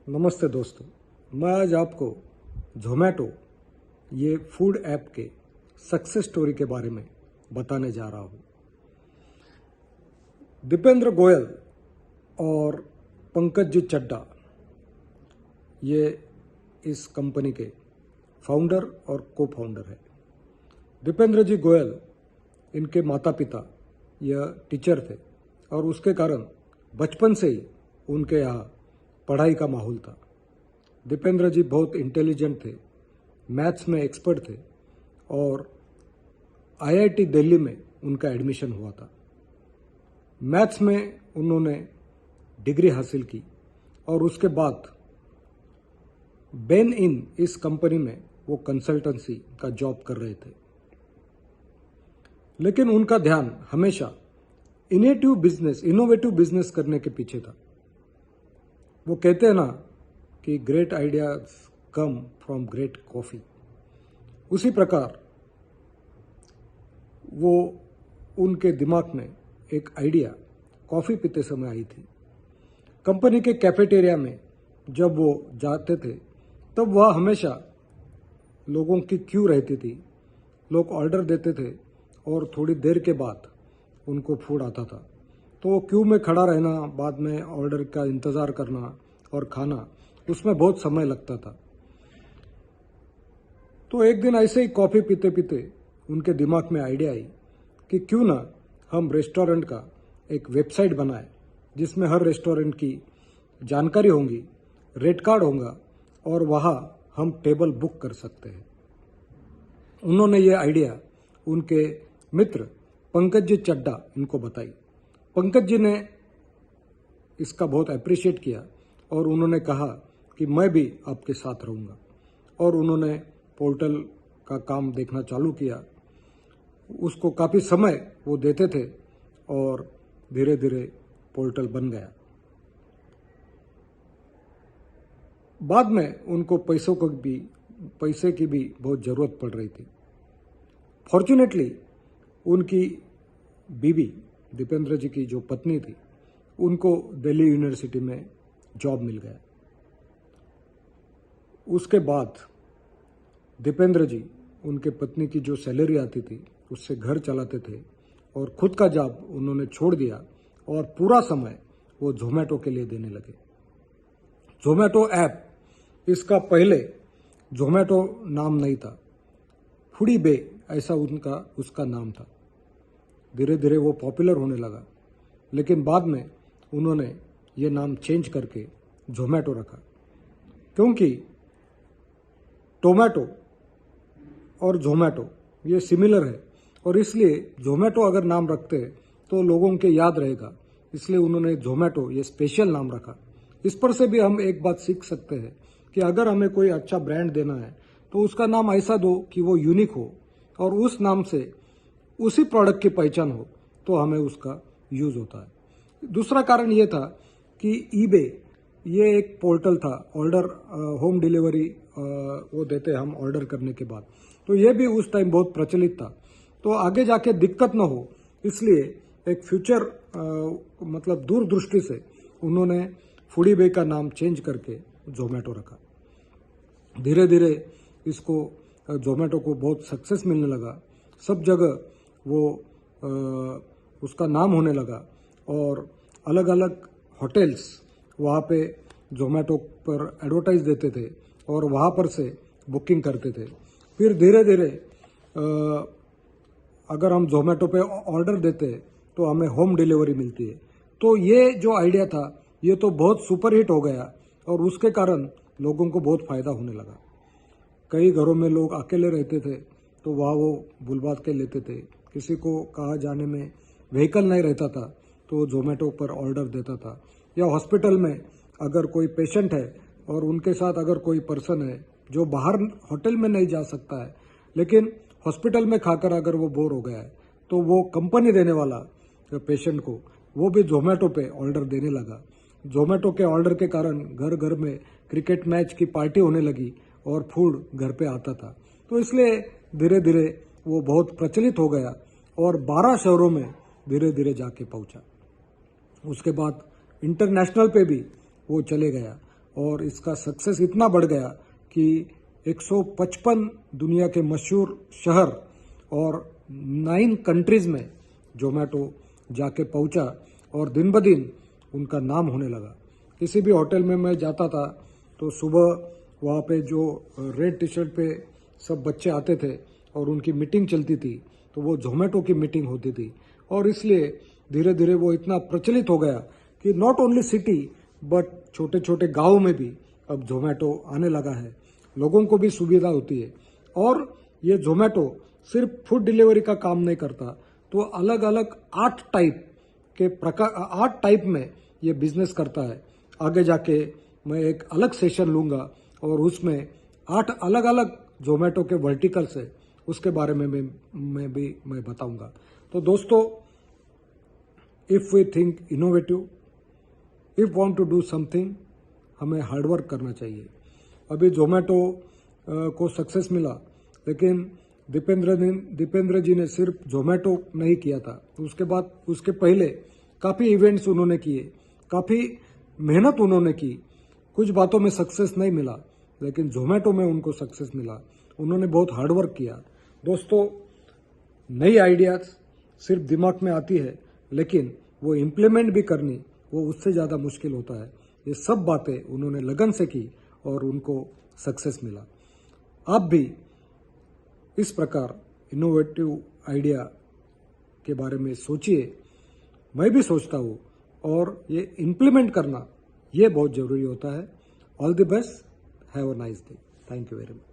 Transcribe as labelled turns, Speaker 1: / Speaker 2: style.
Speaker 1: नमस्ते दोस्तों, मैं आज आपको ज़ोमैटो ये फूड ऐप के सक्सेस स्टोरी के बारे में बताने जा रहा हूँ। दीपेंद्र गोयल और पंकज जी चड्ढा ये इस कंपनी के फाउंडर और को फाउंडर है। दीपेंद्र जी गोयल इनके माता पिता यह टीचर थे और उसके कारण बचपन से ही उनके यहाँ पढ़ाई का माहौल था। दीपेंद्र जी बहुत इंटेलिजेंट थे, मैथ्स में एक्सपर्ट थे और आईआईटी दिल्ली में उनका एडमिशन हुआ था। मैथ्स में उन्होंने डिग्री हासिल की और उसके बाद बेन इन इस कंपनी में वो कंसल्टेंसी का जॉब कर रहे थे। लेकिन उनका ध्यान हमेशा इनोवेटिव बिजनेस करने के पीछे था। वो कहते हैं ना कि great ideas come from great coffee. उसी प्रकार वो उनके दिमाग में एक आइडिया कॉफ़ी पीते समय आई थी। कंपनी के कैफेटेरिया में जब वो जाते थे तब वह हमेशा लोगों की क्यू रहती थी। लोग ऑर्डर देते थे और थोड़ी देर के बाद उनको फूड आता था, तो क्यू में खड़ा रहना, बाद में ऑर्डर का इंतज़ार करना और खाना, उसमें बहुत समय लगता था। तो एक दिन ऐसे ही कॉफ़ी पीते पीते उनके दिमाग में आइडिया आई कि क्यों ना हम रेस्टोरेंट का एक वेबसाइट बनाएं जिसमें हर रेस्टोरेंट की जानकारी होंगी, रेट कार्ड होगा और वहाँ हम टेबल बुक कर सकते हैं। उन्होंने ये आइडिया उनके मित्र पंकज जी चड्ढा इनको बताई। पंकज जी ने इसका बहुत अप्रिशिएट किया और उन्होंने कहा कि मैं भी आपके साथ रहूँगा, और उन्होंने पोर्टल का काम देखना चालू किया। उसको काफ़ी समय वो देते थे और धीरे धीरे पोर्टल बन गया। बाद में उनको पैसे की भी बहुत ज़रूरत पड़ रही थी। फॉर्चुनेटली उनकी बीवी दीपेंद्र जी की जो पत्नी थी उनको दिल्ली यूनिवर्सिटी में जॉब मिल गया। उसके बाद दीपेंद्र जी उनके पत्नी की जो सैलरी आती थी उससे घर चलाते थे और खुद का जॉब उन्होंने छोड़ दिया और पूरा समय वो ज़ोमैटो के लिए देने लगे। ज़ोमैटो ऐप, इसका पहले ज़ोमैटो नाम नहीं था, फूडी बे ऐसा उसका नाम था। धीरे धीरे वो पॉपुलर होने लगा, लेकिन बाद में उन्होंने ये नाम चेंज करके ज़ोमैटो रखा, क्योंकि टोमेटो और ज़ोमैटो ये सिमिलर है और इसलिए ज़ोमैटो अगर नाम रखते तो लोगों के याद रहेगा, इसलिए उन्होंने ज़ोमैटो ये स्पेशल नाम रखा। इस पर से भी हम एक बात सीख सकते हैं कि अगर हमें कोई अच्छा ब्रांड देना है तो उसका नाम ऐसा दो कि वो यूनिक हो और उस नाम से उसी प्रोडक्ट की पहचान हो, तो हमें उसका यूज़ होता है। दूसरा कारण ये था कि ईबे ये एक पोर्टल था, ऑर्डर होम डिलीवरी वो देते हम ऑर्डर करने के बाद, तो ये भी उस टाइम बहुत प्रचलित था। तो आगे जाके दिक्कत ना हो इसलिए एक फ्यूचर मतलब दूरदृष्टि से उन्होंने फूडी बे का नाम चेंज करके ज़ोमैटो रखा। धीरे धीरे इसको ज़ोमैटो को बहुत सक्सेस मिलने लगा, सब जगह वो उसका नाम होने लगा और अलग अलग होटल्स वहाँ पे ज़ोमैटो पर एडवर्टाइज देते थे और वहाँ पर से बुकिंग करते थे। फिर धीरे धीरे अगर हम ज़ोमैटो पे ऑर्डर देते तो हमें होम डिलीवरी मिलती है। तो ये जो आइडिया था ये तो बहुत सुपर हिट हो गया और उसके कारण लोगों को बहुत फ़ायदा होने लगा। कई घरों में लोग अकेले रहते थे तो वहाँ वो बुलवा के लेते थे। किसी को कहाँ जाने में व्हीकल नहीं रहता था तो ज़ोमैटो पर ऑर्डर देता था। या हॉस्पिटल में अगर कोई पेशेंट है और उनके साथ अगर कोई पर्सन है जो बाहर होटल में नहीं जा सकता है लेकिन हॉस्पिटल में खाकर अगर वो बोर हो गया है तो वो कंपनी देने वाला पेशेंट को वो भी ज़ोमैटो पे ऑर्डर देने लगा। ज़ोमैटो के ऑर्डर के कारण घर घर में क्रिकेट मैच की पार्टी होने लगी और फूड घर पे आता था। तो इसलिए धीरे धीरे वो बहुत प्रचलित हो गया और 12 शहरों में धीरे धीरे जाके पहुंचा। उसके बाद इंटरनेशनल पे भी वो चले गया और इसका सक्सेस इतना बढ़ गया कि 155 दुनिया के मशहूर शहर और 9 कंट्रीज में जोमेटो जाके पहुंचा और दिन ब दिन उनका नाम होने लगा। किसी भी होटल में मैं जाता था तो सुबह वहाँ पे जो रेड टी शर्ट पे सब बच्चे आते थे और उनकी मीटिंग चलती थी, तो वो जोमेटो की मीटिंग होती थी। और इसलिए धीरे धीरे वो इतना प्रचलित हो गया कि नॉट ओनली सिटी बट छोटे छोटे गाँव में भी अब जोमेटो आने लगा है। लोगों को भी सुविधा होती है। और ये जोमेटो सिर्फ फूड डिलीवरी का काम नहीं करता, तो अलग अलग 8 टाइप में ये बिजनेस करता है। आगे जाके मैं एक अलग सेशन लूँगा और उसमें 8 अलग अलग जोमेटो के वर्टिकल्स है, उसके बारे में मैं बताऊंगा। तो दोस्तों, if we think innovative, if want to do something, हमें हार्डवर्क करना चाहिए। अभी जोमेटो को सक्सेस मिला, लेकिन दीपेंद्र जी ने सिर्फ जोमेटो नहीं किया था। उसके बाद उसके पहले काफ़ी इवेंट्स उन्होंने किए, काफ़ी मेहनत उन्होंने की। कुछ बातों में सक्सेस नहीं मिला, लेकिन जोमेटो में उनको सक्सेस मिला। उन्होंने बहुत हार्डवर्क किया। दोस्तों, नई आइडियाज सिर्फ दिमाग में आती है, लेकिन वो इम्प्लीमेंट भी करनी वो उससे ज़्यादा मुश्किल होता है। ये सब बातें उन्होंने लगन से की और उनको सक्सेस मिला। आप भी इस प्रकार इनोवेटिव आइडिया के बारे में सोचिए। मैं भी सोचता हूँ और ये इम्प्लीमेंट करना ये बहुत ज़रूरी होता है। All the best, have a nice day. Thank you very much.